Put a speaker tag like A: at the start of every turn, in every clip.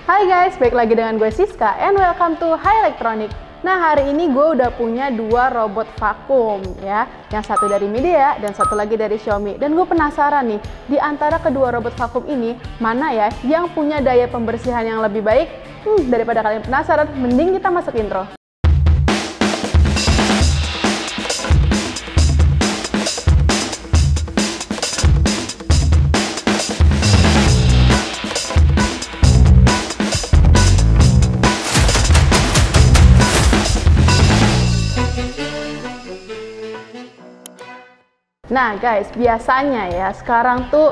A: Hai guys, balik lagi dengan gue Siska and welcome to Hi Electronic. Nah, hari ini gue udah punya dua robot vakum ya. Yang satu dari Midea dan satu lagi dari Xiaomi. Dan gue penasaran nih, di antara kedua robot vakum ini, mana ya yang punya daya pembersihan yang lebih baik? Daripada kalian penasaran, mending kita masuk intro. Nah guys, biasanya ya sekarang tuh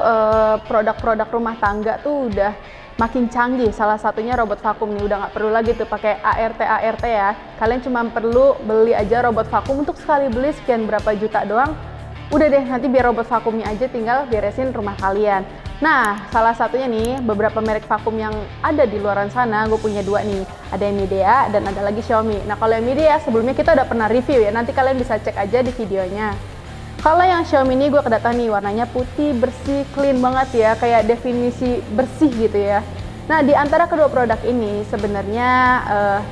A: produk-produk rumah tangga tuh udah makin canggih. Salah satunya robot vakum nih, udah nggak perlu lagi tuh pakai ART ya. Kalian cuma perlu beli aja robot vakum, untuk sekali beli sekian berapa juta doang. Udah deh, nanti biar robot vakumnya aja tinggal beresin rumah kalian. Nah, salah satunya nih, beberapa merek vakum yang ada di luaran sana, gue punya dua nih. Ada yang Midea dan ada lagi Xiaomi. Nah, kalau yang Midea sebelumnya kita udah pernah review ya, nanti kalian bisa cek aja di videonya. Kalau yang Xiaomi ini gue kedatangan nih, warnanya putih, bersih, clean banget ya, kayak definisi bersih gitu ya. Nah, di antara kedua produk ini sebenarnya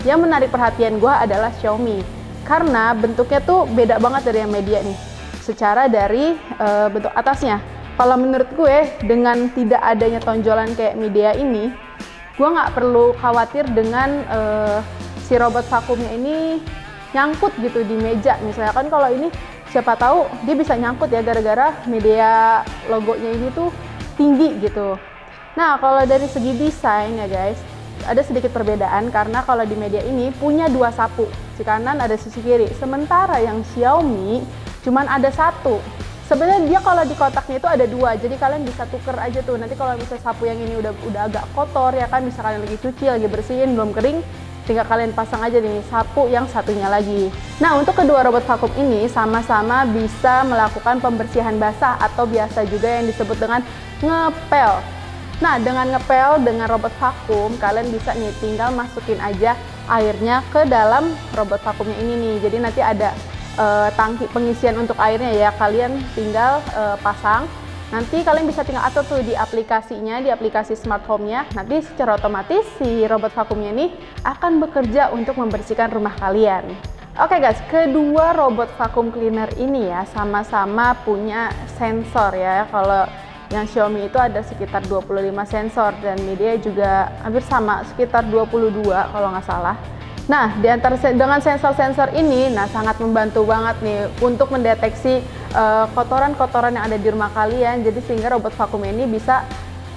A: yang menarik perhatian gue adalah Xiaomi. Karena bentuknya tuh beda banget dari yang Midea nih. Secara dari bentuk atasnya. Kalau menurut gue, dengan tidak adanya tonjolan kayak Midea ini, gue nggak perlu khawatir dengan si robot vakumnya ini nyangkut gitu di meja. Misalnya kan kalau ini siapa tahu dia bisa nyangkut ya, gara-gara Midea logonya ini tuh tinggi gitu. Nah, kalau dari segi desain ya guys, ada sedikit perbedaan karena kalau di Midea ini punya dua sapu, sisi kanan ada sisi kiri. Sementara yang Xiaomi cuman ada satu. Sebenarnya dia kalau di kotaknya itu ada dua, jadi kalian bisa tuker aja tuh. Nanti kalau misalnya sapu yang ini udah agak kotor ya kan, bisa kalian lagi cuci, lagi bersihin, belum kering, tinggal kalian pasang aja nih sapu yang satunya lagi. Nah, untuk kedua robot vakum ini sama-sama bisa melakukan pembersihan basah atau biasa juga yang disebut dengan ngepel. Nah, dengan ngepel dengan robot vakum, kalian bisa nih tinggal masukin aja airnya ke dalam robot vakumnya ini nih. Jadi nanti ada tangki pengisian untuk airnya ya, kalian tinggal pasang. Nanti kalian bisa tinggal atur tuh di aplikasinya, di aplikasi smart home-nya. Nanti secara otomatis si robot vakumnya ini akan bekerja untuk membersihkan rumah kalian. Oke guys, kedua robot vakum cleaner ini ya sama-sama punya sensor ya. Kalau yang Xiaomi itu ada sekitar 25 sensor dan Midea juga hampir sama, sekitar 22 kalau nggak salah. Nah, dengan sensor-sensor ini, sangat membantu banget nih untuk mendeteksi kotoran-kotoran yang ada di rumah kalian. Jadi sehingga robot vakum ini bisa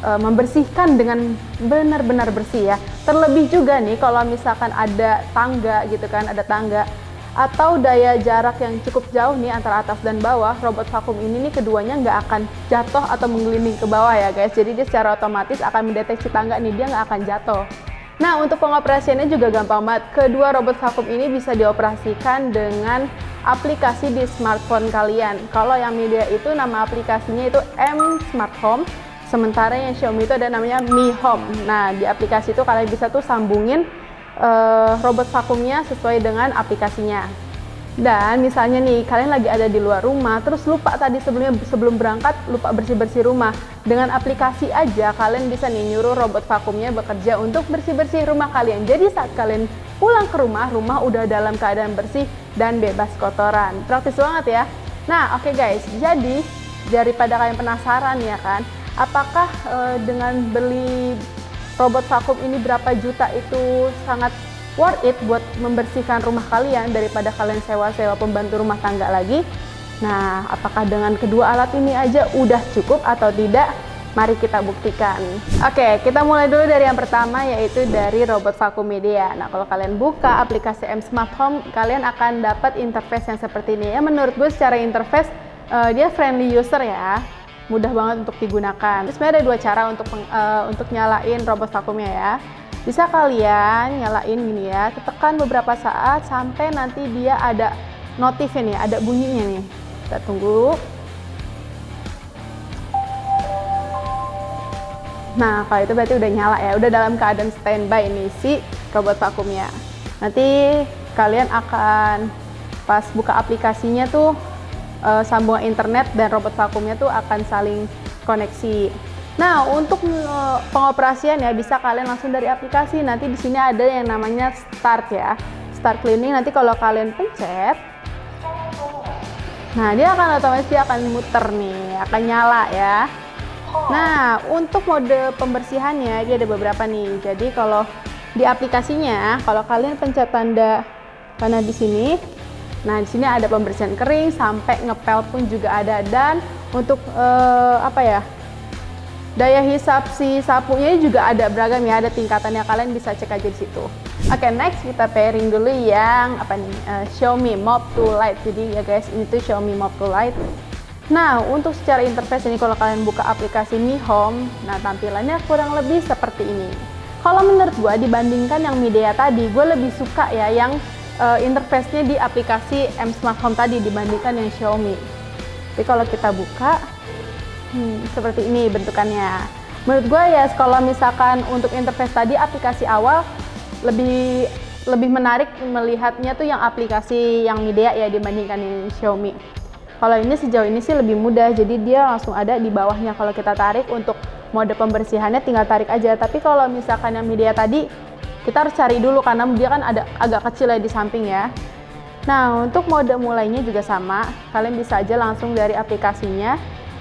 A: membersihkan dengan benar-benar bersih ya. Terlebih juga nih kalau misalkan ada tangga gitu kan, ada tangga atau daya jarak yang cukup jauh nih antara atas dan bawah, robot vakum ini nih keduanya nggak akan jatuh atau menggelinding ke bawah ya guys. Jadi dia secara otomatis akan mendeteksi tangga nih, dia nggak akan jatuh. Nah, untuk pengoperasiannya juga gampang banget. Kedua robot vakum ini bisa dioperasikan dengan aplikasi di smartphone kalian. Kalau yang Midea itu nama aplikasinya itu M Smart Home, sementara yang Xiaomi itu ada namanya Mi Home. Nah, di aplikasi itu kalian bisa tuh sambungin robot vakumnya sesuai dengan aplikasinya. Dan misalnya nih, kalian lagi ada di luar rumah, terus lupa tadi sebelum berangkat, lupa bersih-bersih rumah. Dengan aplikasi aja, kalian bisa nih nyuruh robot vakumnya bekerja untuk bersih-bersih rumah kalian. Jadi saat kalian pulang ke rumah udah dalam keadaan bersih dan bebas kotoran. Praktis banget ya. Nah, oke guys, jadi daripada kalian penasaran ya kan, apakah dengan beli robot vakum ini berapa juta itu sangat worth it buat membersihkan rumah kalian daripada kalian sewa-sewa pembantu rumah tangga lagi? Nah, apakah dengan kedua alat ini aja udah cukup atau tidak? Mari kita buktikan. Oke, kita mulai dulu dari yang pertama, yaitu dari robot vakum Midea. Nah, kalau kalian buka aplikasi M Smart Home, kalian akan dapat interface yang seperti ini. Ya, menurut gue secara interface dia friendly user ya, mudah banget untuk digunakan. Terus sebenarnya ada dua cara untuk nyalain robot vakumnya ya. Bisa kalian nyalain gini ya, tekan beberapa saat sampai nanti dia ada notifnya nih, ada bunyinya nih. Kita tunggu. Nah, kalau itu berarti udah nyala ya, udah dalam keadaan standby ini si robot vakumnya. Nanti kalian akan pas buka aplikasinya tuh sambungan internet dan robot vakumnya tuh akan saling koneksi. Nah, untuk pengoperasian ya bisa kalian langsung dari aplikasi. Nanti di sini ada yang namanya start ya. Start cleaning. Nanti kalau kalian pencet, nah dia akan otomatis akan muter nih, akan nyala ya. Nah, untuk mode pembersihannya dia ada beberapa nih. Jadi kalau di aplikasinya, kalau kalian pencet tanda panah di sini, nah di sini ada pembersihan kering sampai ngepel pun juga ada. Dan untuk apa ya? Daya hisap si sapunya juga ada beragam ya, ada tingkatannya, kalian bisa cek aja di situ. Oke, next kita pairing dulu yang apa nih? Xiaomi Mop 2 Lite. Jadi ya guys, ini tuh Xiaomi Mop 2 Lite. Nah, untuk secara interface ini kalau kalian buka aplikasi Mi Home, nah tampilannya kurang lebih seperti ini. Kalau menurut gue dibandingkan yang Midea tadi, gue lebih suka ya yang interface-nya di aplikasi M Smart Home tadi dibandingkan yang Xiaomi. Jadi kalau kita buka, seperti ini bentukannya. Menurut gue ya kalau misalkan untuk interface tadi aplikasi awal lebih menarik melihatnya tuh yang aplikasi yang Midea ya dibandingkan yang Xiaomi. Kalau ini sejauh ini sih lebih mudah, jadi dia langsung ada di bawahnya. Kalau kita tarik untuk mode pembersihannya tinggal tarik aja. Tapi kalau misalkan yang Midea tadi kita harus cari dulu karena dia kan ada agak kecil ya di samping ya. Nah, untuk mode mulainya juga sama. Kalian bisa aja langsung dari aplikasinya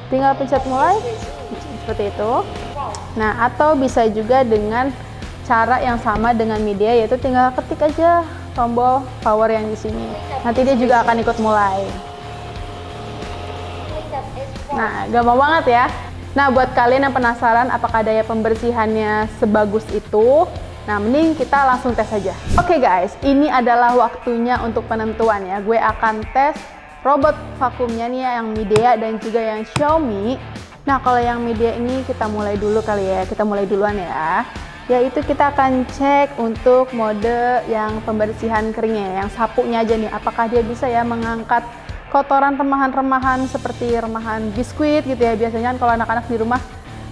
A: tinggal pencet mulai seperti itu. Nah, atau bisa juga dengan cara yang sama dengan Midea, yaitu tinggal ketik aja tombol power yang di sini. Nanti dia juga akan ikut mulai. Nah, gampang banget ya. Nah, buat kalian yang penasaran apakah daya pembersihannya sebagus itu, nah mending kita langsung tes aja. Oke guys, ini adalah waktunya untuk penentuan ya. Gue akan tes robot vakumnya nih yang Midea dan juga yang Xiaomi. Nah, kalau yang Midea ini kita mulai dulu kali ya. Kita mulai duluan ya. Yaitu kita akan cek untuk mode yang pembersihan keringnya, yang sapunya aja nih. Apakah dia bisa ya mengangkat kotoran remahan-remahan seperti remahan biskuit gitu ya. Biasanya kan kalau anak-anak di rumah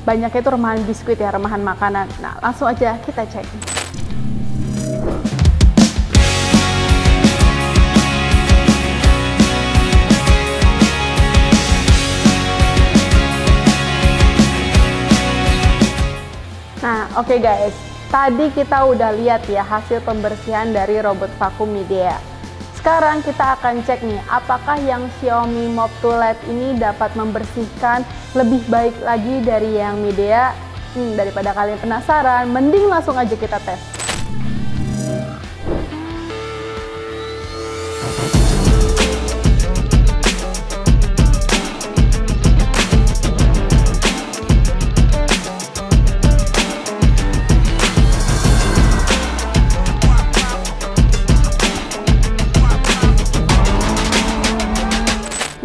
A: banyaknya itu remahan biskuit ya, remahan makanan. Nah, langsung aja kita cek. Nah, oke guys, tadi kita udah lihat ya hasil pembersihan dari robot vakum Midea. Sekarang kita akan cek nih, apakah yang Xiaomi Mop 2 Lite ini dapat membersihkan lebih baik lagi dari yang Midea. Daripada kalian penasaran, mending langsung aja kita tes.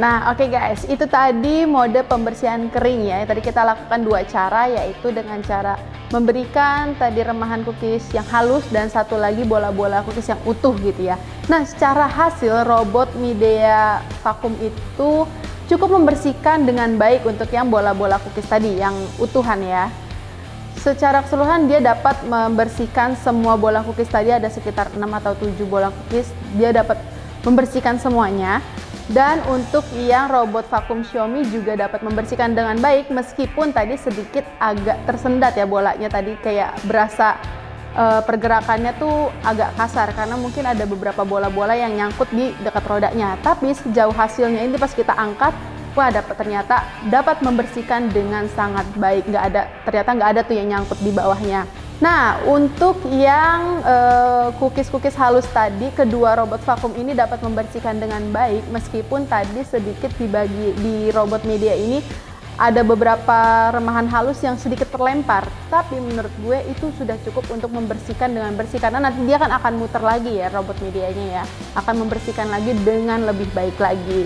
A: Nah, oke guys, itu tadi mode pembersihan kering ya. Tadi kita lakukan dua cara, yaitu dengan cara memberikan tadi remahan cookies yang halus dan satu lagi bola-bola cookies yang utuh gitu ya. Nah, secara hasil robot Midea vakum itu cukup membersihkan dengan baik untuk yang bola-bola cookies tadi, yang utuhan ya. Secara keseluruhan dia dapat membersihkan semua bola cookies tadi, ada sekitar 6 atau 7 bola cookies, dia dapat membersihkan semuanya. Dan untuk yang robot vakum Xiaomi juga dapat membersihkan dengan baik, meskipun tadi sedikit agak tersendat ya bolanya, tadi kayak berasa pergerakannya tuh agak kasar karena mungkin ada beberapa bola-bola yang nyangkut di dekat rodanya. Tapi sejauh hasilnya ini pas kita angkat, wah ternyata dapat membersihkan dengan sangat baik, ternyata nggak ada tuh yang nyangkut di bawahnya. Nah, untuk yang cookies-cookies halus tadi, kedua robot vakum ini dapat membersihkan dengan baik, meskipun tadi sedikit di robot Midea ini ada beberapa remahan halus yang sedikit terlempar. Tapi menurut gue itu sudah cukup untuk membersihkan dengan bersih, karena nanti dia kan akan muter lagi ya robot Midea-nya ya, akan membersihkan lagi dengan lebih baik lagi.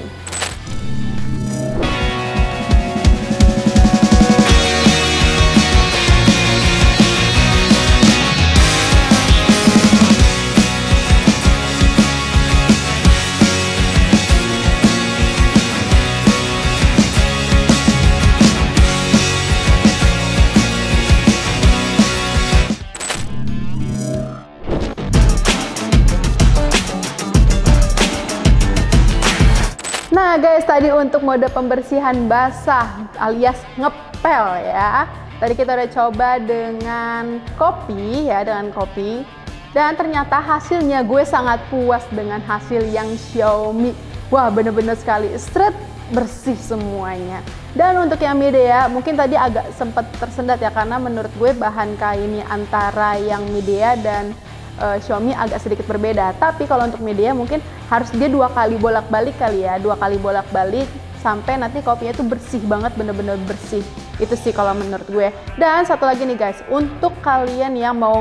A: Nah guys, tadi untuk mode pembersihan basah alias ngepel ya. Tadi kita udah coba dengan kopi ya, dengan kopi. Dan ternyata hasilnya gue sangat puas dengan hasil yang Xiaomi. Wah, bener-bener sekali, straight, bersih semuanya. Dan untuk yang Midea, mungkin tadi agak sempat tersendat ya, karena menurut gue bahan kainnya antara yang Midea dan Xiaomi agak sedikit berbeda. Tapi kalau untuk Midea mungkin harus dia 2 kali bolak-balik kali ya, 2 kali bolak-balik sampai nanti kopinya tuh bersih banget, bener-bener bersih. Itu sih kalau menurut gue. Dan satu lagi nih guys, untuk kalian yang mau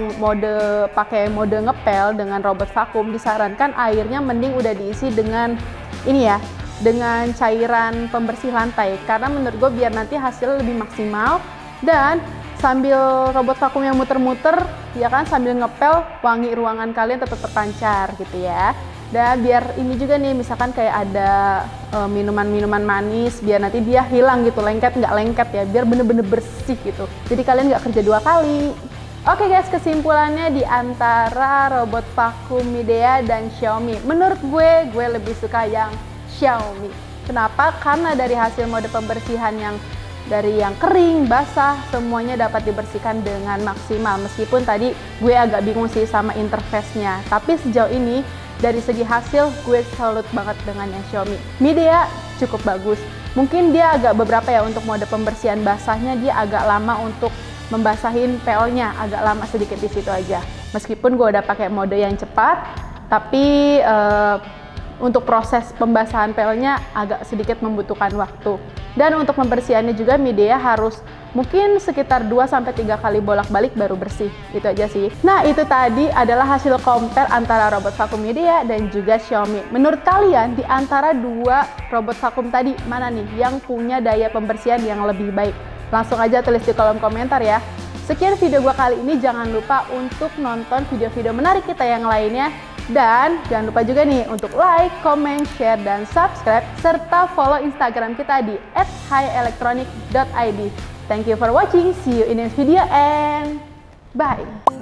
A: pakai mode ngepel dengan robot vakum, disarankan airnya mending udah diisi dengan ini ya, dengan cairan pembersih lantai, karena menurut gue biar nanti hasilnya lebih maksimal. Dan sambil robot vakum yang muter-muter ya kan, sambil ngepel, wangi ruangan kalian tetap terpancar gitu ya. Dan biar ini juga nih, misalkan kayak ada minuman-minuman manis, biar nanti dia hilang gitu, lengket nggak lengket ya, biar bener-bener bersih gitu. Jadi kalian nggak kerja 2 kali. Oke guys, kesimpulannya di antara robot vakum Midea dan Xiaomi, menurut gue lebih suka yang Xiaomi. Kenapa? Karena dari hasil mode pembersihan yang dari yang kering, basah, semuanya dapat dibersihkan dengan maksimal. Meskipun tadi gue agak bingung sih sama interface-nya, tapi sejauh ini dari segi hasil gue salut banget dengan yang Xiaomi. Midea cukup bagus. Mungkin dia agak beberapa ya untuk mode pembersihan basahnya, dia agak lama untuk membasahin PL-nya, agak lama sedikit di situ aja. Meskipun gue udah pakai mode yang cepat, tapi untuk proses pembasahan PL-nya agak sedikit membutuhkan waktu. Dan untuk pembersihannya juga Midea harus mungkin sekitar 2-3 kali bolak-balik baru bersih. Itu aja sih. Nah, itu tadi adalah hasil compare antara robot vakum Midea dan juga Xiaomi. Menurut kalian, di antara 2 robot vakum tadi, mana nih yang punya daya pembersihan yang lebih baik? Langsung aja tulis di kolom komentar ya. Sekian video gua kali ini, jangan lupa untuk nonton video-video menarik kita yang lainnya. Dan jangan lupa juga nih untuk like, comment, share, dan subscribe, serta follow Instagram kita di @hielectronic.id. Thank you for watching, see you in the next video and bye!